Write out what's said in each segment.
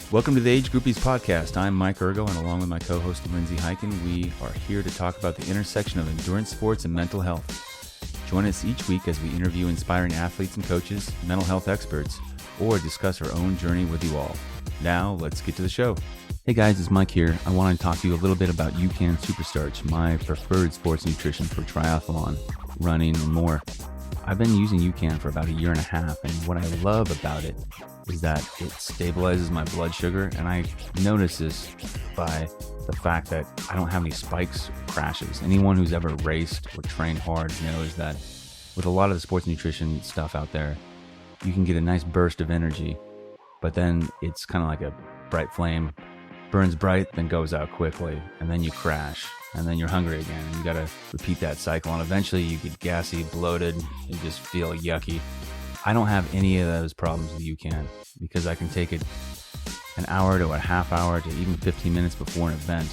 Welcome to the Age Groupies podcast. I'm Mike Ergo, and along with my co-host Lindsay Hyken, we are here to talk about the intersection of endurance sports and mental health. Join us each week as we interview inspiring athletes and coaches, mental health experts, or discuss our own journey with you all. Now, let's get to the show. Hey guys, it's Mike here. I want to talk to you a little bit about UCAN Superstarch, my preferred sports nutrition for triathlon, running, and more. I've been using UCAN for about a year and a half, and what I love about it is that it stabilizes my blood sugar, and I notice this by the fact that I don't have any spikes or crashes. Anyone who's ever raced or trained hard knows that with a lot of the sports nutrition stuff out there, you can get a nice burst of energy, but then it's kind of like a bright flame, burns bright, then goes out quickly, and then you crash, and then you're hungry again, and you got to repeat that cycle, and eventually you get gassy, bloated, you just feel yucky. I don't have any of those problems with UCAN because I can take it an hour to a half hour to even 15 minutes before an event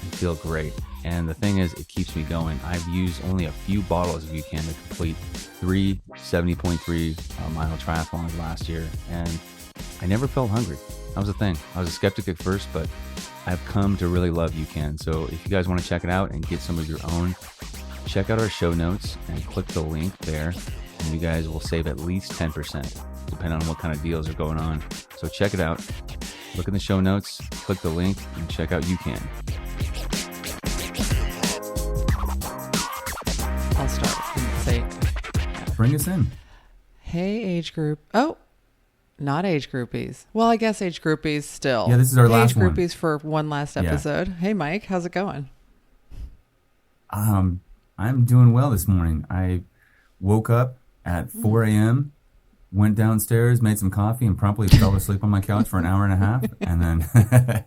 and feel great. And the thing is, it keeps me going. I've used only a few bottles of UCAN to complete 3 70.3 mile triathlons last year, and I never felt hungry. That was the thing. I was a skeptic at first, but I've come to really love UCAN. So if you guys want to check it out and get some of your own, check out our show notes and click the link there, and you guys will save at least 10%, depending on what kind of deals are going on. So check it out. Look in the show notes, click the link, and check out UCAN. I'll start and say, Bring us in. hey, age group. Oh, not age groupies. Well, I guess age groupies still. Yeah, this is our last age one. groupies for one last episode. Yeah. Hey, Mike, how's it going? I'm doing well this morning. I woke up at 4 a.m., went downstairs, made some coffee, and promptly fell asleep on my couch for an hour and a half, and then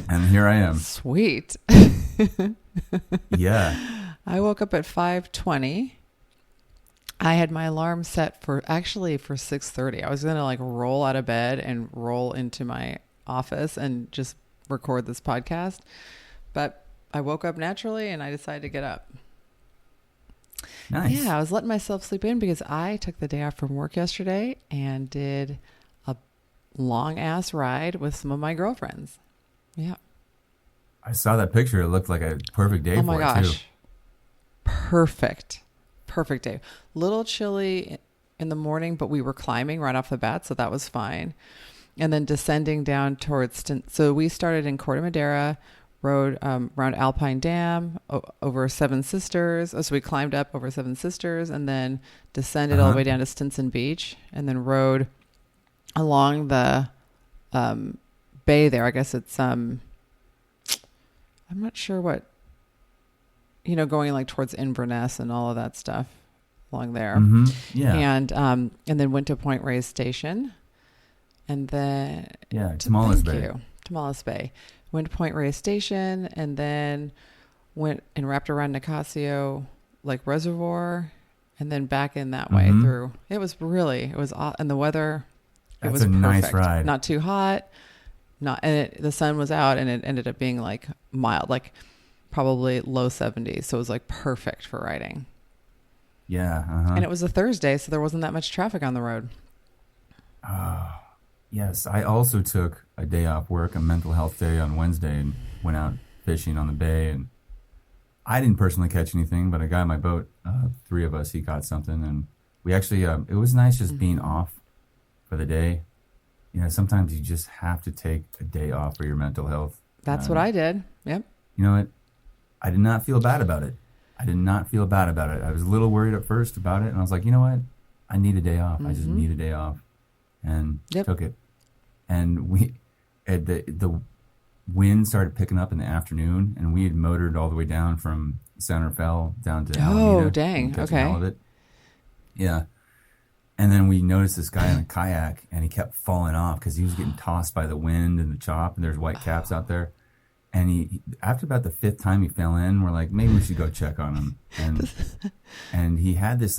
and here I am. Sweet. Yeah. I woke up at 5:20. I had my alarm set for 6:30. I was going to roll out of bed and roll into my office and just record this podcast. But I woke up naturally and I decided to get up. Nice. Yeah, I was letting myself sleep in because I took the day off from work yesterday and did a long ass ride with some of my girlfriends. Yeah. I saw that picture. It looked like a perfect day for it, too. Oh my gosh. Perfect day. Little chilly in the morning, but we were climbing right off the bat, so that was fine. And then descending down towards, so we started in Corte Madera, rode around Alpine Dam, over Seven Sisters. So we climbed up over Seven Sisters and then descended all the way down to Stinson Beach, and then rode along the bay there. I guess it's, I'm not sure what, going towards Inverness and all of that stuff along there. Mm-hmm. Yeah. And then went to Point Reyes Station, and then Tomales Bay. Tomales Bay. Went to Point Reyes Station, and then went and wrapped around Nicasio Reservoir, and then back in that way through. It was and the weather. That's it was a perfect. nice ride. Not too hot, the sun was out, and it ended up being mild, probably low 70s. So it was perfect for riding. Yeah. And it was a Thursday, so there wasn't that much traffic on the road. Yes. I also took a day off work, a mental health day on Wednesday, and went out fishing on the bay. And I didn't personally catch anything, but a guy on my boat, 3 of us, he caught something. And we actually, it was nice just being off for the day. Sometimes you just have to take a day off for your mental health. That's what I did. Yep. You know what? I did not feel bad about it. I was a little worried at first about it, and I was like, you know what? I need a day off. I just need a day off, and took it. And the wind started picking up in the afternoon, and we had motored all the way down from San Rafael down to Alameda. Oh, dang. Okay. All of it. Yeah. And then we noticed this guy on a kayak, and he kept falling off because he was getting tossed by the wind and the chop, and there's white caps out there. And he, after about the 5th time he fell in, we're like, maybe we should go check on him. And he had this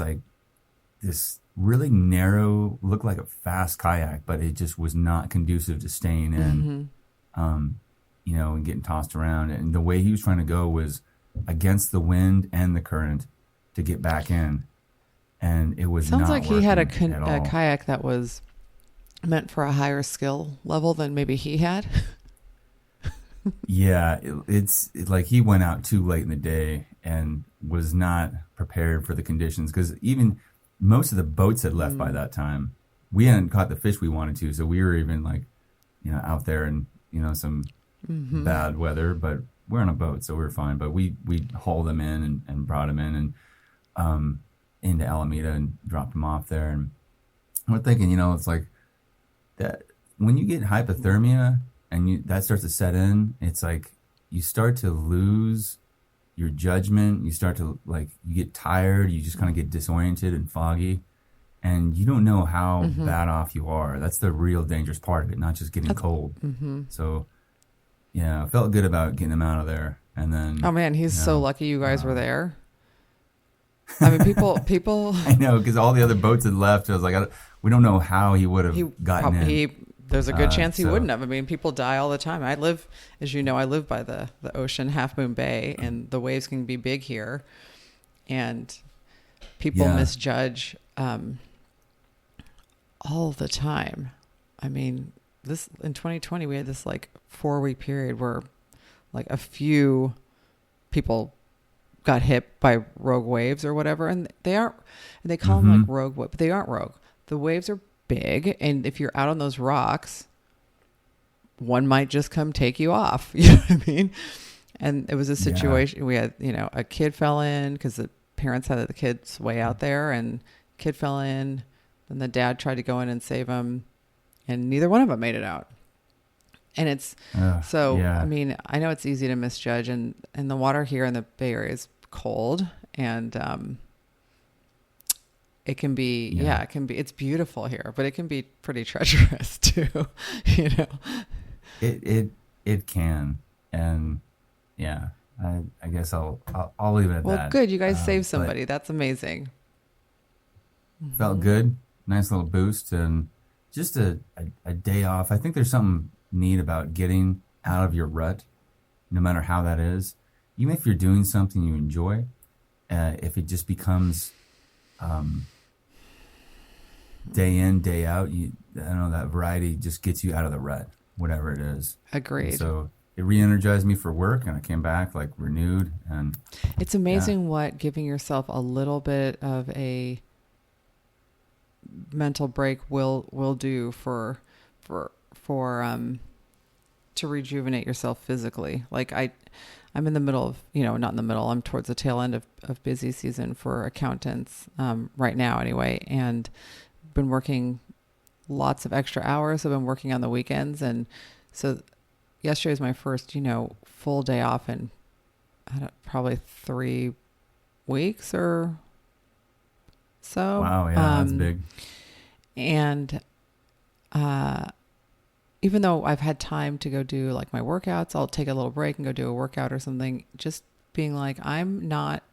really narrow, looked like a fast kayak, but it just was not conducive to staying in, and getting tossed around. And the way he was trying to go was against the wind and the current to get back in. And it was Sounds not like he had a working at all. kayak that was meant for a higher skill level than maybe he had. Yeah, it's like he went out too late in the day and was not prepared for the conditions, because even most of the boats had left by that time. We hadn't caught the fish we wanted to, so we were even like, out there in some bad weather, but we're on a boat, so we were fine. But we hauled them in and brought them in and into Alameda and dropped them off there. And we're thinking, it's like that when you get hypothermia and that starts to set in, it's like you start to lose your judgment. You start to you get tired. You just kind of get disoriented and foggy, and you don't know how bad off you are. That's the real dangerous part of it, not just getting cold. So, yeah, I felt good about getting him out of there. And then, oh man, he's so lucky you guys were there. I mean, people. I know, because all the other boats had left. I was like, we don't know how he would have gotten in. There's a good chance he wouldn't have. I mean, people die all the time. I live by the ocean, Half Moon Bay, and the waves can be big here. And people misjudge all the time. I mean, in 2020, we had this 4-week period where a few people got hit by rogue waves or whatever. And they call them rogue, but they aren't rogue. The waves are big, and if you're out on those rocks, one might just come take you off. You know what I mean? And it was a situation we had, a kid fell in because the parents had the kids way out there, and kid fell in, and the dad tried to go in and save him, and neither one of them made it out. And it's I mean, I know it's easy to misjudge, and the water here in the Bay Area is cold, and it can be, it's beautiful here, but it can be pretty treacherous too, It can. And I guess I'll leave it at that. Well, good. You guys saved somebody. That's amazing. Felt good. Nice little boost, and just a day off. I think there's something neat about getting out of your rut, no matter how that is. Even if you're doing something you enjoy, if it just becomes, day in, day out, that variety just gets you out of the rut, whatever it is. Agreed. And so it re-energized me for work, and I came back renewed. And it's amazing what giving yourself a little bit of a mental break will do for to rejuvenate yourself physically. I'm in the middle of, not in the middle, I'm towards the tail end of busy season for accountants right now anyway, and been working lots of extra hours. I've been working on the weekends, and so yesterday was my first, full day off in probably 3 weeks or so. Wow, yeah, that's big. And even though I've had time to go do my workouts, I'll take a little break and go do a workout or something. Just being I'm not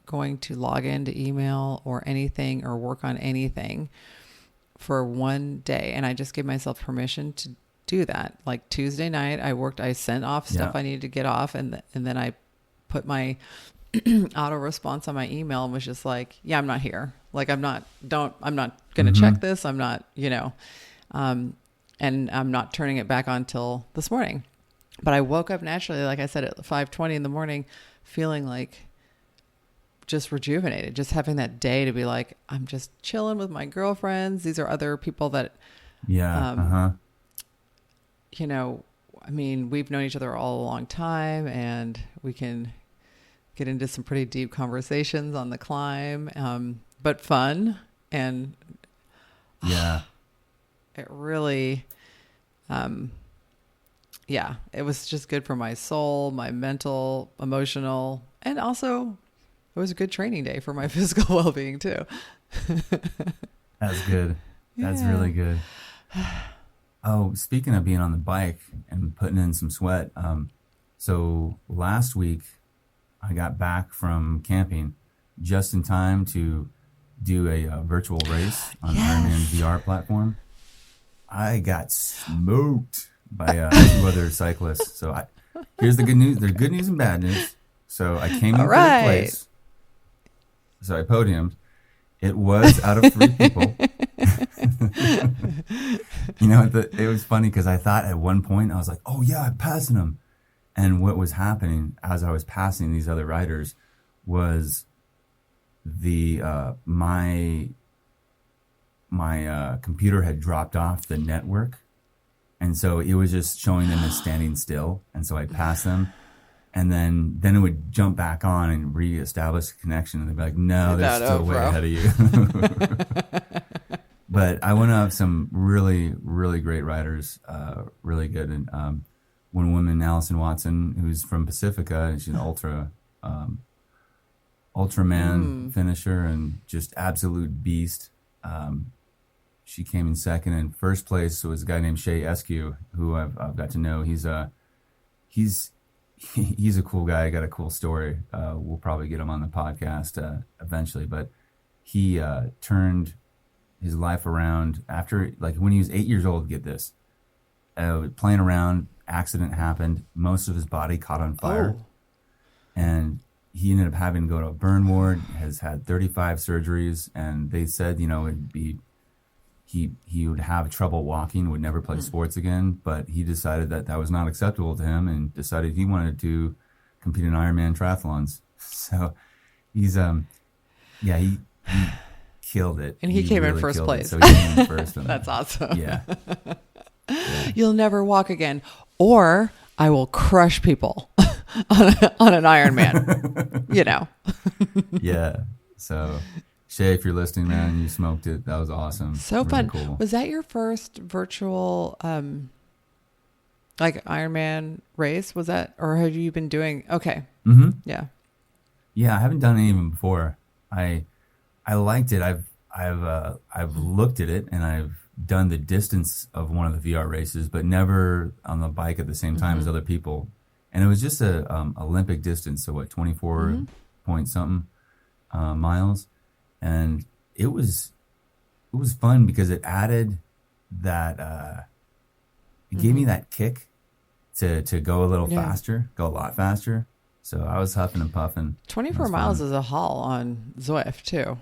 going to log into email or anything or work on anything for one day. And I just gave myself permission to do that. Tuesday night, I sent off stuff I needed to get off. And then I put my auto response on my email and was just I'm not here. I'm not going to check this. I'm not, and I'm not turning it back on till this morning. But I woke up naturally, like I said, at 5:20 in the morning, feeling just rejuvenated, just having that day to be I'm just chilling with my girlfriends. These are other people that, I mean, we've known each other all a long time, and we can get into some pretty deep conversations on the climb, but fun. And it really, it was just good for my soul, my mental, emotional, and also it was a good training day for my physical well-being too. That's good. That's really good. Oh, speaking of being on the bike and putting in some sweat. So last week I got back from camping just in time to do a virtual race on the Ironman VR platform. I got smoked by 2 other cyclists. So here's the good news. There's good news and bad news. So I came in third place. So I podiumed. It was out of 3 people. It was funny because I thought at one point I was like, oh yeah, I'm passing him. And what was happening as I was passing these other riders was my computer had dropped off the network. And so it was just showing them as standing still. And so I passed them. And then it would jump back on and reestablish a connection. And they'd be like, no, they're still way ahead of you. But I went up some really, really great riders, really good. And one woman, Allison Watson, who's from Pacifica, and she's an Ultraman finisher and just absolute beast. She came in second. And first place was a guy named Shay Eskew, who I've got to know. He's a cool guy. I got a cool story. We'll probably get him on the podcast eventually. But he turned his life around after, like, when he was 8 years old. Get this, playing around, accident happened. Most of his body caught on fire, and he ended up having to go to a burn ward. Has had 35 surgeries, and they said, it'd be. He would have trouble walking, would never play sports again, but he decided that was not acceptable to him and decided he wanted to compete in Ironman triathlons. So he's, he killed it. And he came in first place. So he came in first. That's awesome. Yeah. You'll never walk again, or I will crush people on an Ironman, Yeah. So Shay, if you're listening, man, you smoked it. That was awesome. So really fun. Cool. Was that your first virtual, Ironman race? Was that, or had you been doing? Okay. Mm-hmm. Yeah. Yeah, I haven't done any of them before. I liked it. I've looked at it, and I've done the distance of one of the VR races, but never on the bike at the same time as other people. And it was just a Olympic distance, so 24 point something miles. And it was fun because it added that it gave me that kick to go a little faster, go a lot faster. So I was huffing and puffing. 24 miles is a haul on Zwift too.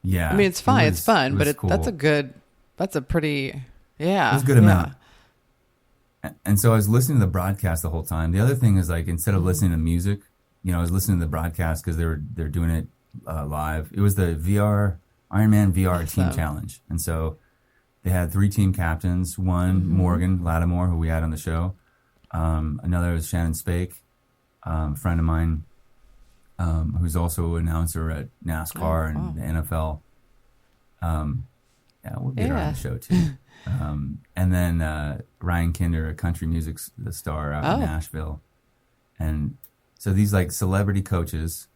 Yeah. I mean, it's fine. It's fun, but cool. that's a pretty, It was a good amount. And so I was listening to the broadcast the whole time. The other thing is, like, instead of listening to music, I was listening to the broadcast because they're doing it live. It was the Ironman VR Team Challenge. And so they had 3 team captains. One, Morgan Lattimore, who we had on the show. Another was Shannon Spake, a friend of mine, who's also an announcer at NASCAR and the NFL. We'll get her on the show too. And then Ryan Kinder, a country music star out in Nashville. And so these, like, celebrity coaches,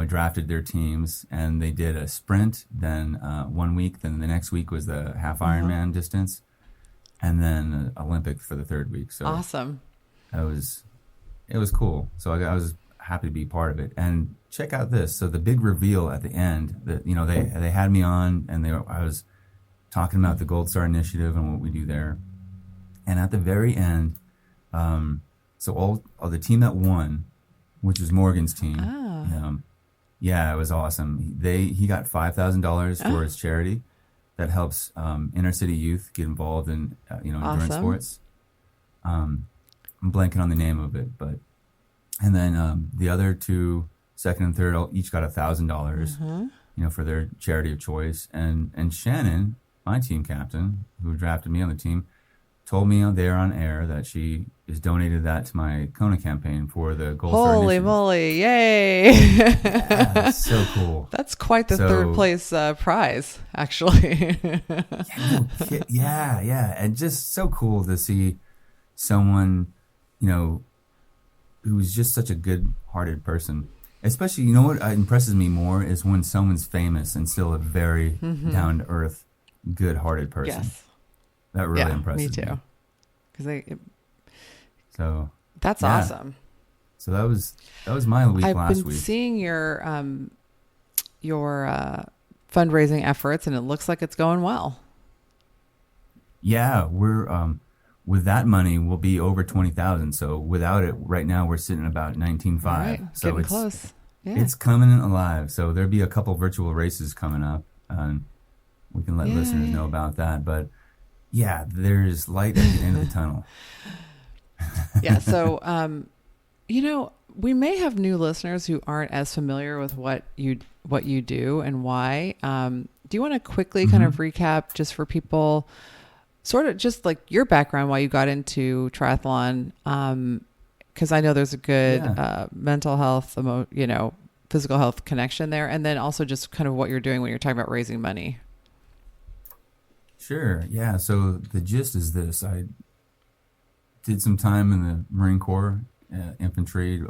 drafted their teams, and they did a sprint, then 1 week, then the next week was the half Ironman distance, and then Olympic for the third week. So awesome. It was cool. So I was happy to be part of it. And check out this. So the big reveal at the end, that they had me on, and I was talking about the Gold Star Initiative and what we do there. And at the very end, so all the team that won, which was Morgan's team, it was awesome. He got $5,000 for his charity that helps inner city youth get involved in endurance sports. I'm blanking on the name of it, and then the other 2, second and third, each got $1,000, for their charity of choice. And Shannon, my team captain, who drafted me on the team, told me there on air that she has donated that to my Kona campaign for the Gold Star Initiative. Holy moly! Yay! That's so cool. That's quite the third place prize, actually. Yeah, and just so cool to see someone, who's just such a good-hearted person. Especially, what impresses me more is when someone's famous and still a very down-to-earth, good-hearted person. Yes. That really impresses me. Me too. So that's awesome. So that was my week last week. I've been seeing your fundraising efforts, and it looks like it's going well. Yeah, we're with that money, we'll be over 20,000. So without it, right now we're sitting at about 19.5. Right, so getting it's close. Yeah. It's coming alive. So there'll be a couple virtual races coming up. we can let listeners know about that. But yeah, there's light at the end of the tunnel. Yeah. So, we may have new listeners who aren't as familiar with what you do and why. Do you want to quickly kind of recap just for people, sort of just like your background, why you got into triathlon? Because I know there's a good mental health, physical health connection there, and then also just kind of what you're doing when you're talking about raising money. Sure. Yeah. So the gist is this: I did some time in the Marine Corps, infantry,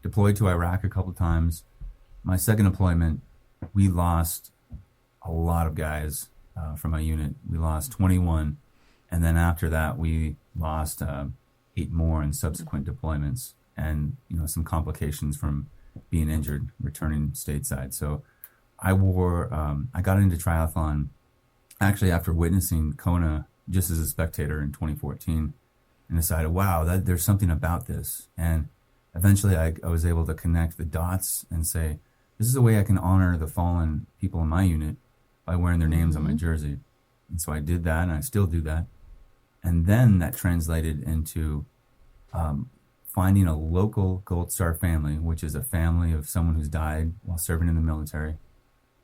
deployed to Iraq a couple of times. My second deployment, we lost a lot of guys from my unit. We lost 21, and then after that, we lost 8 more in subsequent deployments, and some complications from being injured, returning stateside. So I got into triathlon actually after witnessing Kona just as a spectator in 2014, and decided, wow, there's something about this. And eventually I was able to connect the dots and say, this is a way I can honor the fallen people in my unit by wearing their names on my jersey. And so I did that, and I still do that. And then that translated into finding a local Gold Star family, which is a family of someone who's died while serving in the military,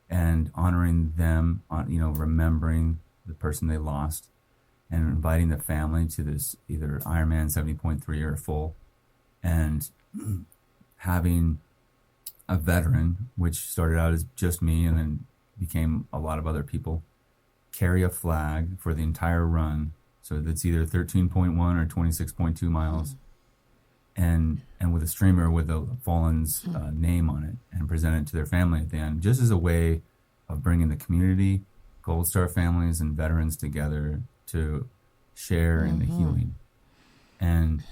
and honoring them, remembering the person they lost, and inviting the family to this either Ironman 70.3 or a full, and having a veteran, which started out as just me and then became a lot of other people, carry a flag for the entire run. So that's either 13.1 or 26.2 miles, and with a streamer with the fallen's name on it, and present it to their family at the end, just as a way of bringing the community, Gold Star families, and veterans together to share in the healing. And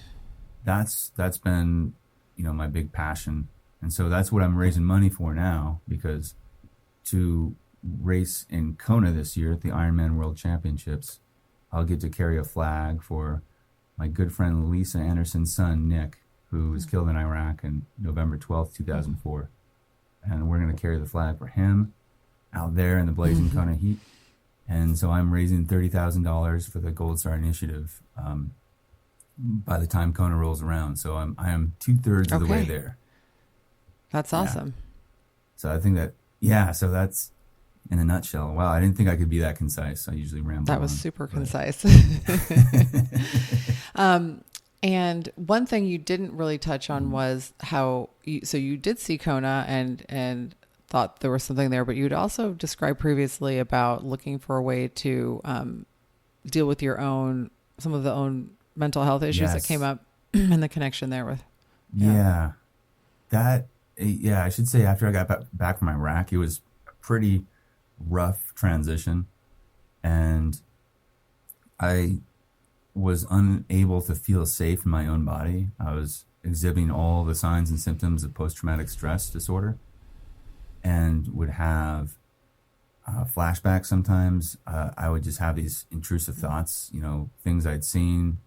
that's been my big passion. And so that's what I'm raising money for now, because to race in Kona this year at the Ironman World Championships, I'll get to carry a flag for my good friend Lisa Anderson's son, Nick, who was killed in Iraq on November 12th, 2004. And we're going to carry the flag for him out there in the blazing Kona heat. And so I'm raising $30,000 for the Gold Star Initiative by the time Kona rolls around. So I am 2/3 of the way there. That's awesome. So I think so that's in a nutshell. Wow, I didn't think I could be that concise. I usually ramble. That was super concise. And one thing you didn't really touch on was how you did see Kona and thought there was something there, but you'd also described previously about looking for a way to deal with some of the own mental health issues that came up and the connection there with. I should say after I got back from Iraq, it was a pretty rough transition, and I was unable to feel safe in my own body. I was exhibiting all the signs and symptoms of post-traumatic stress disorder, and would have flashbacks sometimes. I would just have these intrusive thoughts, things I'd seen,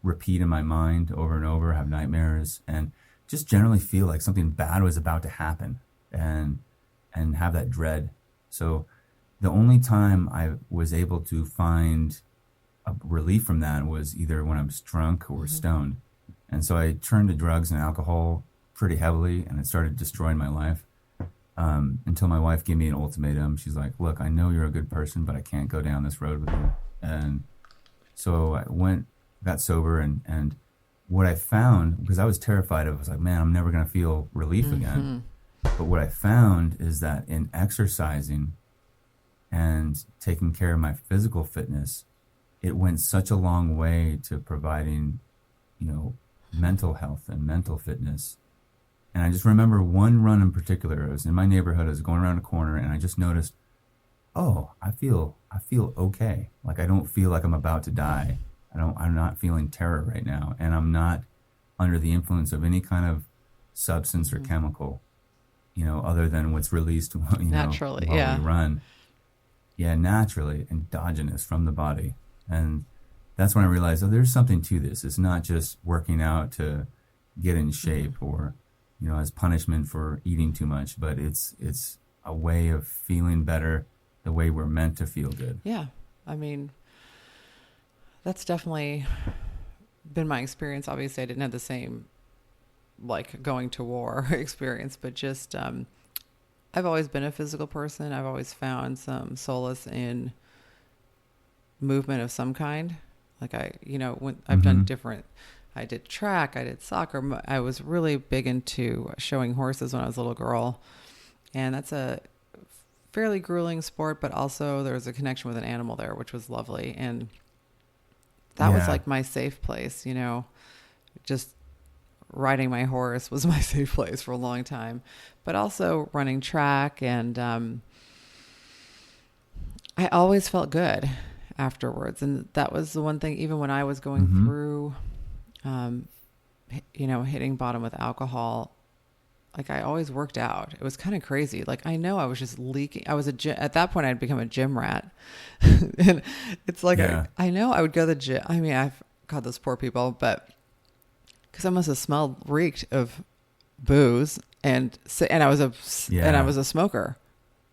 repeat in my mind over and over, have nightmares, and just generally feel like something bad was about to happen, and have that dread. So the only time I was able to find a relief from that was either when I was drunk or stoned. And so I turned to drugs and alcohol pretty heavily, and it started destroying my life, until my wife gave me an ultimatum. She's like, look, I know you're a good person, but I can't go down this road with you. And so I got sober, and what I found, because I was terrified of, I was like, man, I'm never going to feel relief again. But what I found is that in exercising and taking care of my physical fitness, it went such a long way to providing, mental health and mental fitness. And I just remember one run in particular. I was in my neighborhood. I was going around a corner, and I just noticed, oh, I feel okay. Like, I don't feel like I'm about to die. I'm not feeling terror right now, and I'm not under the influence of any kind of substance or chemical, other than what's released, naturally, while we run. Yeah, naturally, endogenous from the body. And that's when I realized, there's something to this. It's not just working out to get in shape or, as punishment for eating too much, but it's a way of feeling better the way we're meant to feel good. Yeah. I mean, that's definitely been my experience. Obviously, I didn't have the same, like, going to war experience, but just, I've always been a physical person. I've always found some solace in movement of some kind. Like when I've done different, I did track, I did soccer. I was really big into showing horses when I was a little girl. And that's a fairly grueling sport, but also there was a connection with an animal there, which was lovely. And that was like my safe place, just riding my horse was my safe place for a long time, but also running track. And I always felt good afterwards. And that was the one thing, even when I was going through, hitting bottom with alcohol, like I always worked out. It was kind of crazy. Like I know I was just leaking. I was at that point I'd become a gym rat. And it's like, I know I would go to the gym. I mean, God, those poor people, but because I must have reeked of booze and I was a smoker.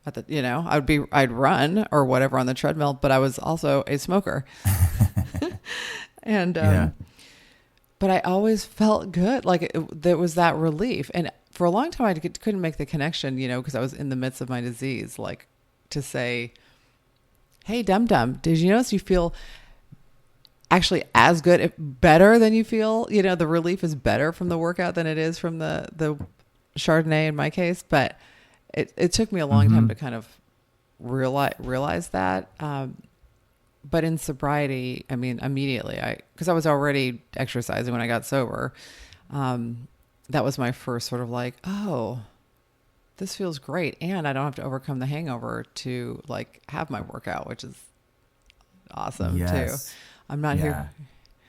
I'd run or whatever on the treadmill, but I was also a smoker. And, but I always felt good. Like there was that relief. And for a long time, I couldn't make the connection, because I was in the midst of my disease, like to say, hey, dum-dum, did you notice you feel actually as good, if better than you feel? The relief is better from the workout than it is from the Chardonnay in my case. But it took me a long time to kind of realize that. But in sobriety, I mean, immediately, because I was already exercising when I got sober, that was my first sort of like, oh, this feels great. And I don't have to overcome the hangover to like have my workout, which is awesome too. I'm not here.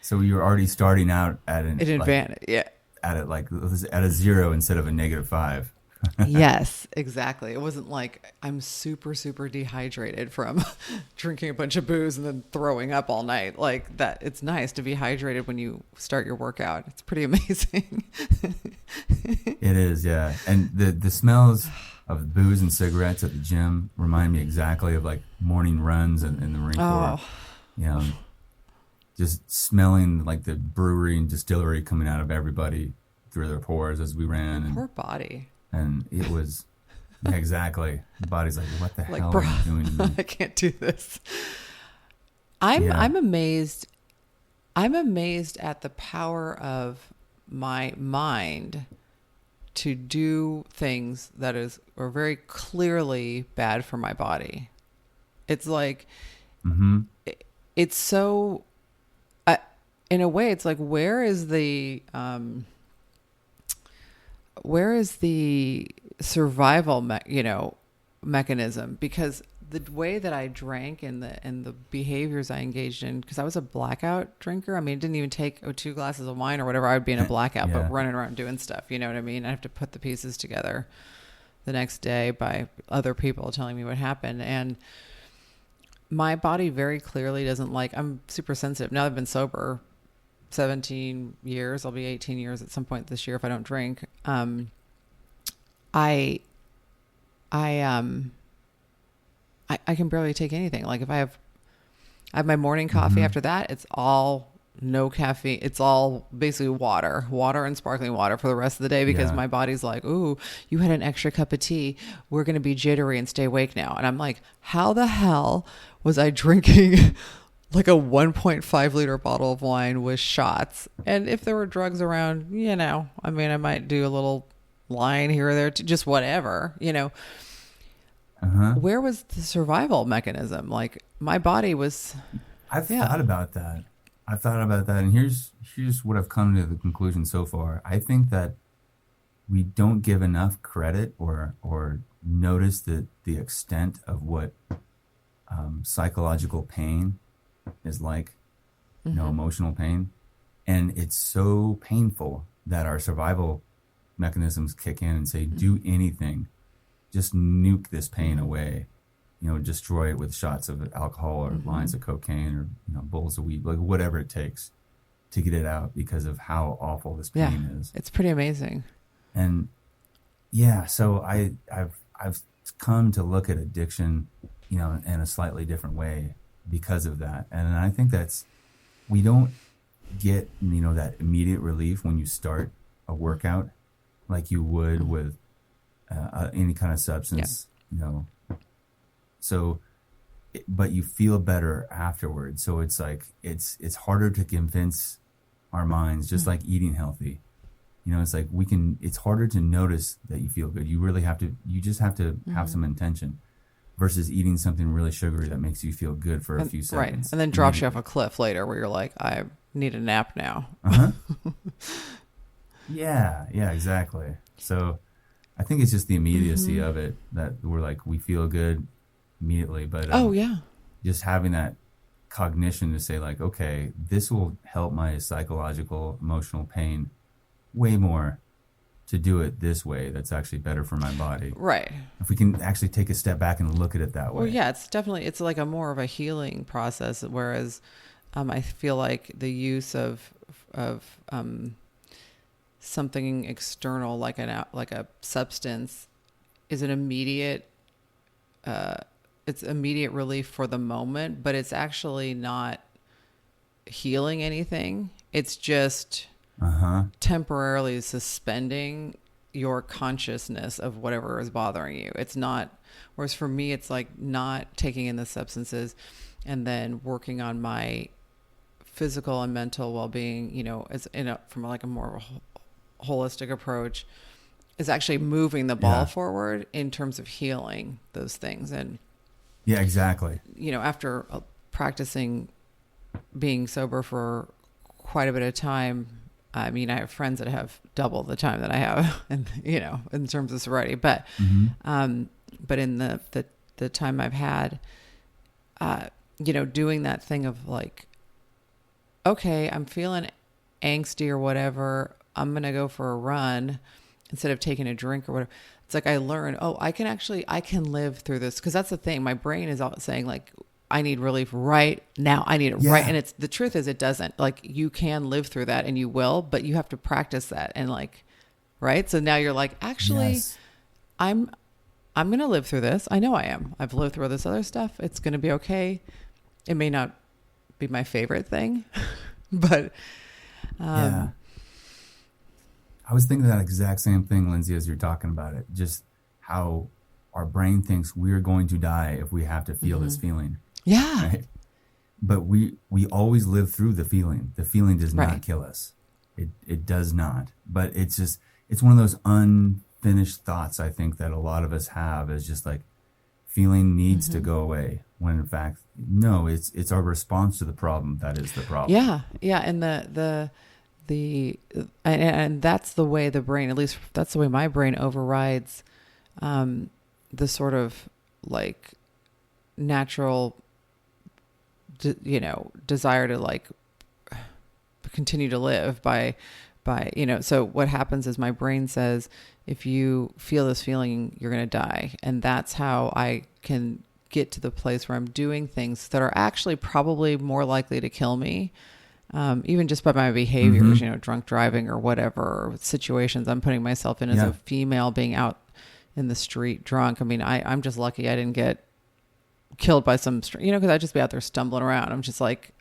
So you were already starting out at an advantage. Yeah. At a 0 instead of a -5. Yes, exactly. It wasn't like I'm super, super dehydrated from drinking a bunch of booze and then throwing up all night like that. It's nice to be hydrated when you start your workout. It's pretty amazing. It is, yeah. And the smells of booze and cigarettes at the gym remind me exactly of like morning runs in the Marine Corps. Just smelling like the brewery and distillery coming out of everybody through their pores as we ran. Poor body. And it was, exactly. The body's like, what the hell are you doing to me? I can't do this. I'm amazed. I'm amazed at the power of my mind to do things that are very clearly bad for my body. It's like, it's so, in a way, it's like, where is the survival mechanism? Because the way that I drank and the behaviors I engaged in, because I was a blackout drinker. I mean, it didn't even take 2 glasses of wine or whatever. I would be in a blackout, but running around doing stuff. You know what I mean? I have to put the pieces together the next day by other people telling me what happened. And my body very clearly doesn't like, I'm super sensitive. Now I've been sober 17 years. I'll be 18 years at some point this year if I don't drink. I can barely take anything. Like if I have my morning coffee after that, it's all no caffeine. It's all basically water and sparkling water for the rest of the day because my body's like, ooh, you had an extra cup of tea. We're going to be jittery and stay awake now. And I'm like, how the hell was I drinking like a 1.5 liter bottle of wine with shots? And if there were drugs around, I mean, I might do a little line here or there, just whatever, Where was the survival mechanism? Like my body was. I've thought about that. And here's what I've come to the conclusion so far. I think that we don't give enough credit or notice the extent of what psychological pain is like, emotional pain. And it's so painful that our survival mechanisms kick in and say, do anything, just nuke this pain away, destroy it with shots of alcohol or lines of cocaine or, bowls of weed, like whatever it takes to get it out because of how awful this pain is. It's pretty amazing. And so I've come to look at addiction, in a slightly different way because of that. And I think we don't get, that immediate relief when you start a workout like you would with any kind of substance, So, but you feel better afterwards. So it's like, it's harder to convince our minds, just like eating healthy. It's like it's harder to notice that you feel good. You just have to have some intention versus eating something really sugary that makes you feel good for a few seconds. Right. And then drops you off a cliff later where you're like, I need a nap now. Yeah, exactly. So I think it's just the immediacy of it that we're like, we feel good immediately. But just having that cognition to say like, okay, this will help my psychological, emotional pain way more to do it this way. That's actually better for my body. Right. If we can actually take a step back and look at it that way. Well, yeah, it's like a more of a healing process. Whereas I feel like the use of something external, like a substance, is an immediate, it's immediate relief for the moment, but it's actually not healing anything. It's just temporarily suspending your consciousness of whatever is bothering you. It's not, whereas for me, it's like not taking in the substances and then working on my physical and mental well-being, from like a more holistic approach, is actually moving the ball forward in terms of healing those things. And yeah, exactly. After practicing being sober for quite a bit of time, I mean, I have friends that have double the time that I have, and in terms of sobriety. But, but in the time I've had, doing that thing of like, okay, I'm feeling angsty or whatever, I'm gonna go for a run instead of taking a drink or whatever. It's like I learned, I can live through this, because that's the thing. My brain is all saying like, I need relief right now. I need it right. And the truth is it doesn't. Like, you can live through that and you will, but you have to practice that. And like, right. So now you're like, actually, I'm going to live through this. I know I am. I've lived through all this other stuff. It's going to be okay. It may not be my favorite thing, but, I was thinking that exact same thing, Lindsay, as you're talking about it, just how our brain thinks we're going to die if we have to feel this feeling. Yeah. Right? But we always live through the feeling. The feeling does not kill us. It does not. But it's one of those unfinished thoughts, I think, that a lot of us have, is just like, feeling needs to go away, when in fact, no, it's our response to the problem that is the problem. Yeah. Yeah. And and that's the way the brain, at least that's the way my brain overrides the sort of like natural, desire to like continue to live by, so what happens is my brain says, if you feel this feeling, you're going to die. And that's how I can get to the place where I'm doing things that are actually probably more likely to kill me. Even just by my behaviors, drunk driving or whatever situations I'm putting myself in as a female being out in the street drunk. I mean, I'm just lucky I didn't get killed by some, because I'd just be out there stumbling around. I'm just like,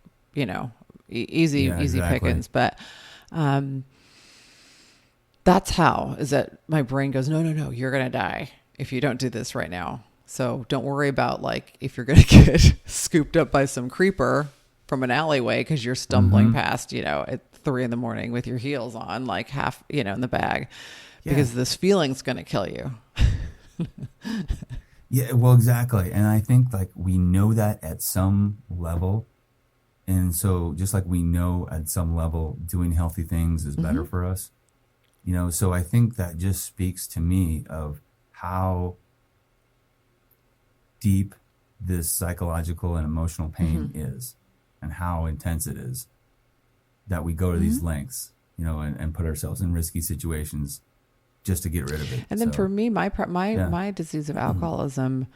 easy pickings. But that's how, is that my brain goes, no, you're going to die if you don't do this right now. So don't worry about like, if you're going to get scooped up by some creeper from an alleyway because you're stumbling past, at 3 a.m. with your heels on, like half, in the bag, because this feeling's going to kill you. Yeah, well, exactly. And I think like we know that at some level. And so just like we know at some level doing healthy things is better for us, so I think that just speaks to me of how deep this psychological and emotional pain is, and how intense it is that we go to these lengths, and put ourselves in risky situations just to get rid of it. And then for me, my disease of alcoholism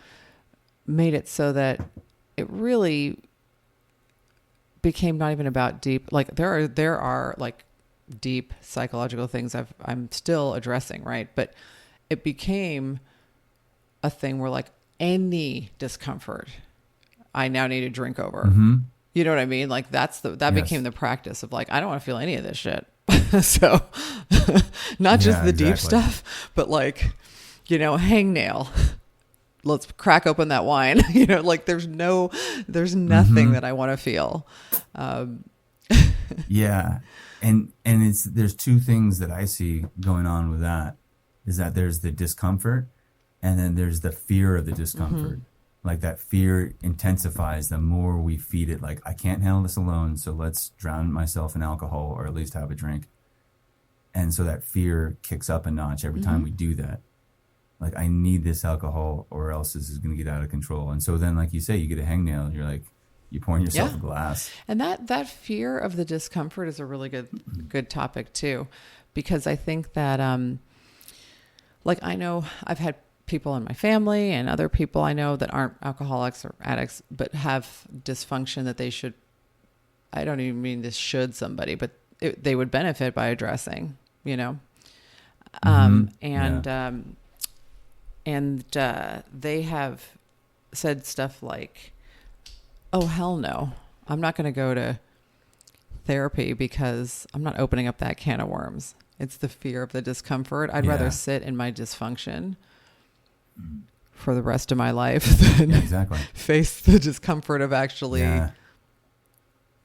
made it so that it really became not even about deep, like there are like deep psychological things I'm still addressing, right? But it became a thing where like any discomfort, I now need to drink over. Mm-hmm. You know what I mean? Like that Yes. became the practice of like, I don't want to feel any of this shit. So not just the deep stuff, but like, you know, hangnail. Let's crack open that wine. You know, like there's nothing that I want to feel. Yeah. And there's two things that I see going on with that, is that there's the discomfort and then there's the fear of the discomfort. Like that fear intensifies the more we feed it. Like, I can't handle this alone, so let's drown myself in alcohol or at least have a drink. And so that fear kicks up a notch every time we do that. Like, I need this alcohol or else this is going to get out of control. And so then, like you say, you get a hangnail. You're like, you're pouring yourself a glass. And that fear of the discomfort is a really good topic too, because I think that, like, I know I've had people in my family and other people I know that aren't alcoholics or addicts, but have dysfunction that they should, I don't even mean to should somebody, but they would benefit by addressing, you know? They have said stuff like, oh, hell no, I'm not going to go to therapy because I'm not opening up that can of worms. It's the fear of the discomfort. I'd rather sit in my dysfunction for the rest of my life than face the discomfort of actually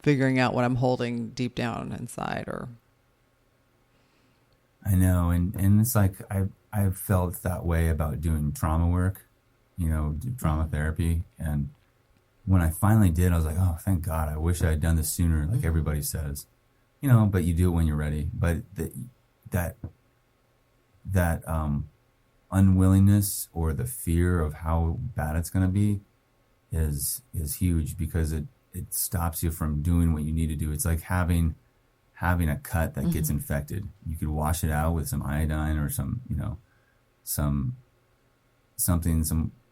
figuring out what I'm holding deep down inside. Or I know, and it's like I've felt that way about doing trauma work, you know, trauma therapy. And when I finally did, I was like, oh, thank God, I wish I had done this sooner, like everybody says, you know, but you do it when you're ready. But that unwillingness or the fear of how bad it's going to be is huge, because it stops you from doing what you need to do. It's like having a cut that gets infected. You could wash it out with some iodine or some, you know, some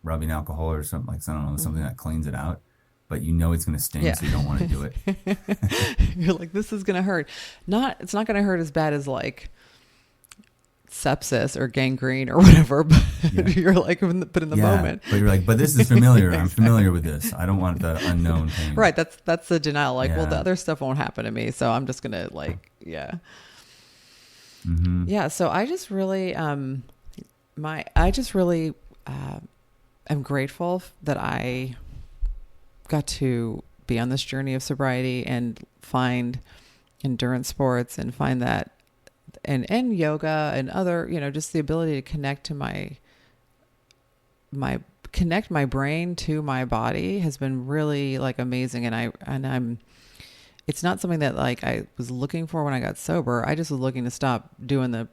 rubbing alcohol or something, like, I don't know, something that cleans it out, but you know it's going to sting, so you don't want to do it. You're like, this is going to hurt. It's not going to hurt as bad as like sepsis or gangrene or whatever, but you're like, but in the moment, but you're like, but this is familiar. I'm familiar with this. I don't want the unknown pain. Right. That's the denial. Like, well, the other stuff won't happen to me, so I'm just going to like, So I just really, am grateful that I got to be on this journey of sobriety and find endurance sports and find that and yoga and other, you know, just the ability to connect to connect my brain to my body has been really like amazing. And it's not something that like I was looking for when I got sober. I just was looking to stop doing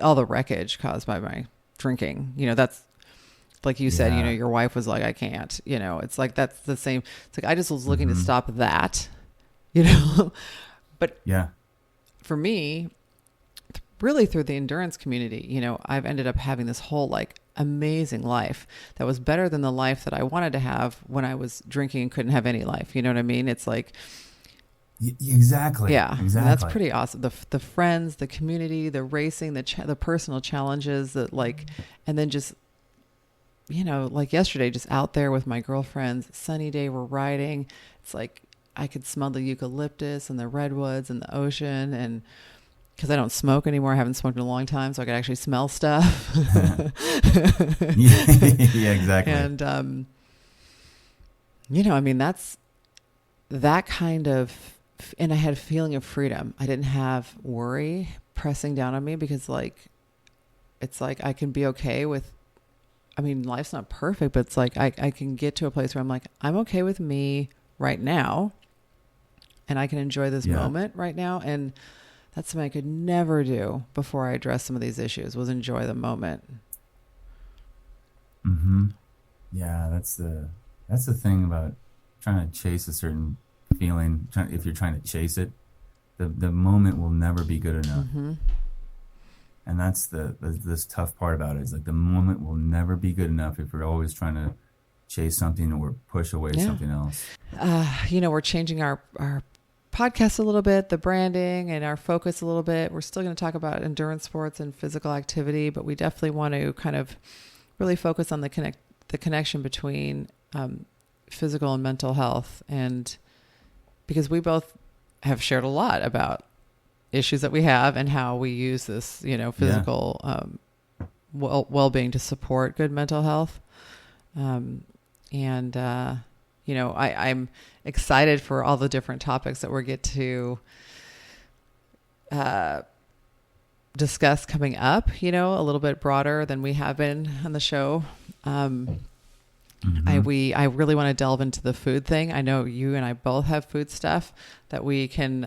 all the wreckage caused by my drinking. You know, that's like you said, you know, your wife was like, I can't, you know, it's like, that's the same. It's like, I just was looking to stop that, you know, but for me, really through the endurance community, you know, I've ended up having this whole like amazing life that was better than the life that I wanted to have when I was drinking and couldn't have any life. You know what I mean? It's like, exactly. Yeah. Exactly. That's pretty awesome. The friends, the community, the racing, the personal challenges that like, and then just, you know, like yesterday, just out there with my girlfriends, sunny day, we're riding. It's like, I could smell the eucalyptus and the redwoods and the ocean, and because I don't smoke anymore. I haven't smoked in a long time, so I could actually smell stuff. Yeah, exactly. And, you know, I mean, that's that kind of, and I had a feeling of freedom. I didn't have worry pressing down on me, because like, it's like, I can be okay with, I mean, life's not perfect, but it's like, I can get to a place where I'm like, I'm okay with me right now, and I can enjoy this moment right now. And that's something I could never do before I address some of these issues, was enjoy the moment. Yeah, that's the thing about trying to chase a certain feeling. If you're trying to chase it, the moment will never be good enough. And that's this tough part about it. Is like the moment will never be good enough if you're always trying to chase something or push away something else. You know, we're changing our podcast a little bit, the branding and our focus a little bit. We're still going to talk about endurance sports and physical activity, but we definitely want to kind of really focus on the connection between physical and mental health, and because we both have shared a lot about issues that we have and how we use this, physical well-being to support good mental health. I'm excited for all the different topics that we get to discuss coming up, a little bit broader than we have been on the show. I really want to delve into the food thing. I know you and I both have food stuff that we can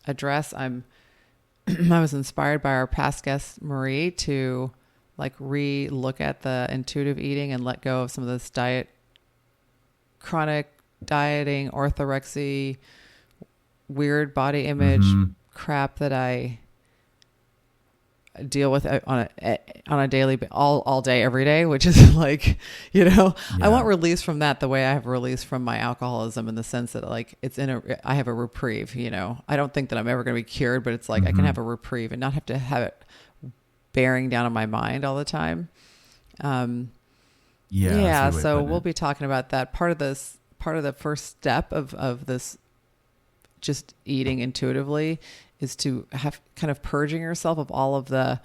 address. I was inspired by our past guest Marie to re-look at the intuitive eating and let go of some of this chronic dieting, orthorexy, weird body image crap that I deal with on a daily, all day, every day, which is I want release from that the way I have release from my alcoholism, in the sense that I have a reprieve, I don't think that I'm ever going to be cured, but it's I can have a reprieve and not have to have it bearing down on my mind all the time. So we'll be talking about that. Part of the first step of this just eating intuitively is to have kind of purging yourself of all of the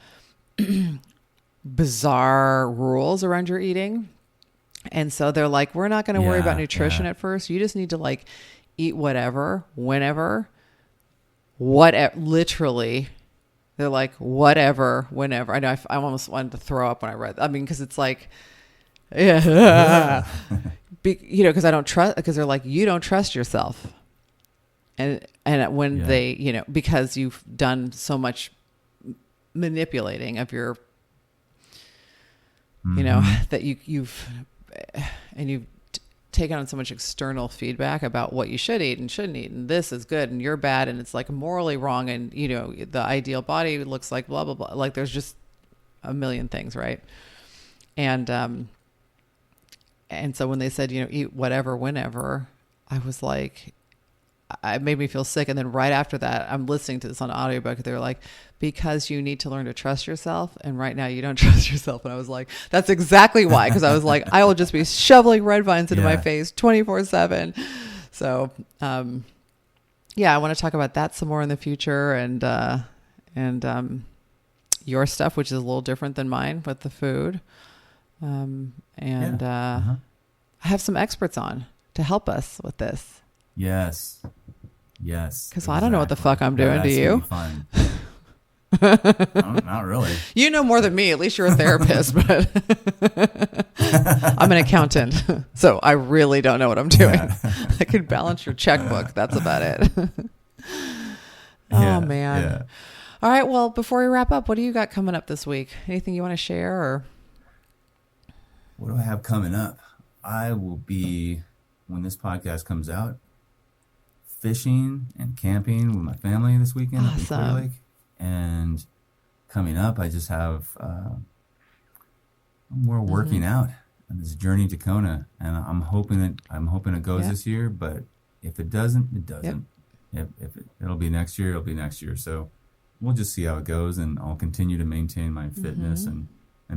bizarre rules around your eating. And so they're we're not going to worry about nutrition at first. You just need to eat whatever, whenever, literally. They're whatever, whenever. I know I almost wanted to throw up when I read that. I mean, cause it's because I don't trust, because they're you don't trust yourself. And when they, because you've done so much manipulating of your, that you've taken on so much external feedback about what you should eat and shouldn't eat, and this is good and you're bad, and it's morally wrong, and the ideal body looks like blah blah blah. There's just a million things, right? And so when they said eat whatever, whenever, I was it made me feel sick. And then right after that, I'm listening to this on audiobook. They're because you need to learn to trust yourself. And right now you don't trust yourself. And I was that's exactly why. Because I was I will just be shoveling red vines into my face 24/7. So, I want to talk about that some more in the future, and your stuff, which is a little different than mine with the food. I have some experts on to help us with this. Yes. Because Exactly. I don't know what the fuck I'm doing to you. Fun. Not really. You know more than me. At least you're a therapist, but I'm an accountant, so I really don't know what I'm doing. Yeah. I could balance your checkbook. That's about it. Oh man. Yeah. All right. Well, before we wrap up, what do you got coming up this week? Anything you want to share, or? What do I have coming up? I will be, when this podcast comes out, fishing and camping with my family this weekend at Clear Lake. And coming up, I just have more working out on this journey to Kona, and I'm hoping it goes this year. But if it doesn't, it doesn't. It'll be next year. It'll be next year. So we'll just see how it goes, and I'll continue to maintain my fitness and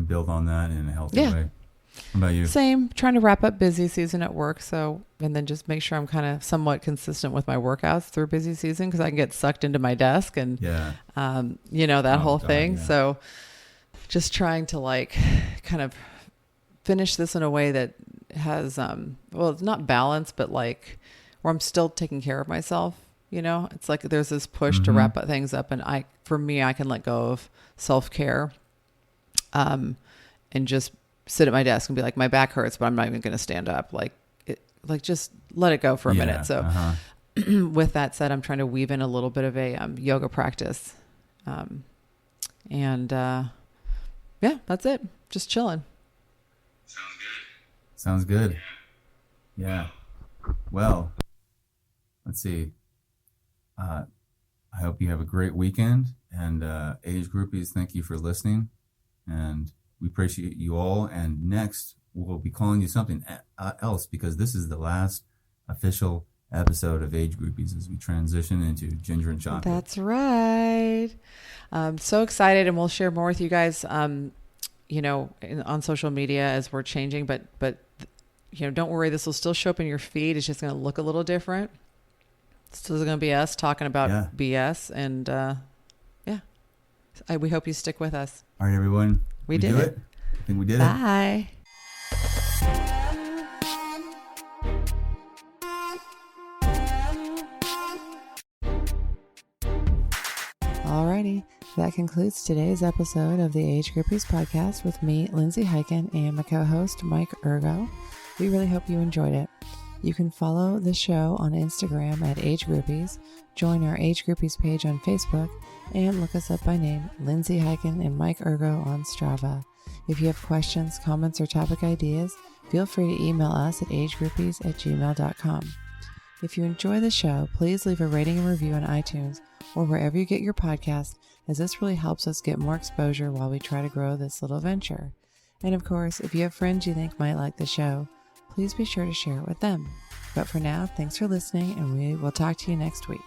build on that in a healthy way. How about you? Same. Trying to wrap up busy season at work. And then just make sure I'm kind of somewhat consistent with my workouts through busy season, because I can get sucked into my desk and, that whole thing. Yeah. So just trying to kind of finish this in a way that has, it's not balanced, but where I'm still taking care of myself. It's there's this push to wrap things up. And I can let go of self-care, and just sit at my desk and be my back hurts, but I'm not even going to stand up. Just let it go for a minute. So with that said, I'm trying to weave in a little bit of a yoga practice. That's it. Just chilling. Sounds good. Yeah. Well, let's see. I hope you have a great weekend, and Age Groupies, thank you for listening, and we appreciate you all. And next, we'll be calling you something else, because this is the last official episode of Age Groupies as we transition into Ginger and Chocolate. That's right. I'm so excited, and we'll share more with you guys. on social media as we're changing, but don't worry, this will still show up in your feed. It's just going to look a little different. It's still going to be us talking about BS, and we hope you stick with us. All right, everyone. We did it. I think we did Bye. Alrighty, that concludes today's episode of the Age Groupies podcast with me, Lindsay Hyken, and my co-host, Mike Ergo. We really hope you enjoyed it. You can follow the show on Instagram at Age Groupies, join our Age Groupies page on Facebook, and look us up by name, Lindsay Hyken and Mike Ergo on Strava. If you have questions, comments, or topic ideas, feel free to email us at agegroupies@gmail.com. If you enjoy the show, please leave a rating and review on iTunes or wherever you get your podcasts, as this really helps us get more exposure while we try to grow this little venture. And of course, if you have friends you think might like the show, please be sure to share it with them. But for now, thanks for listening, and we will talk to you next week.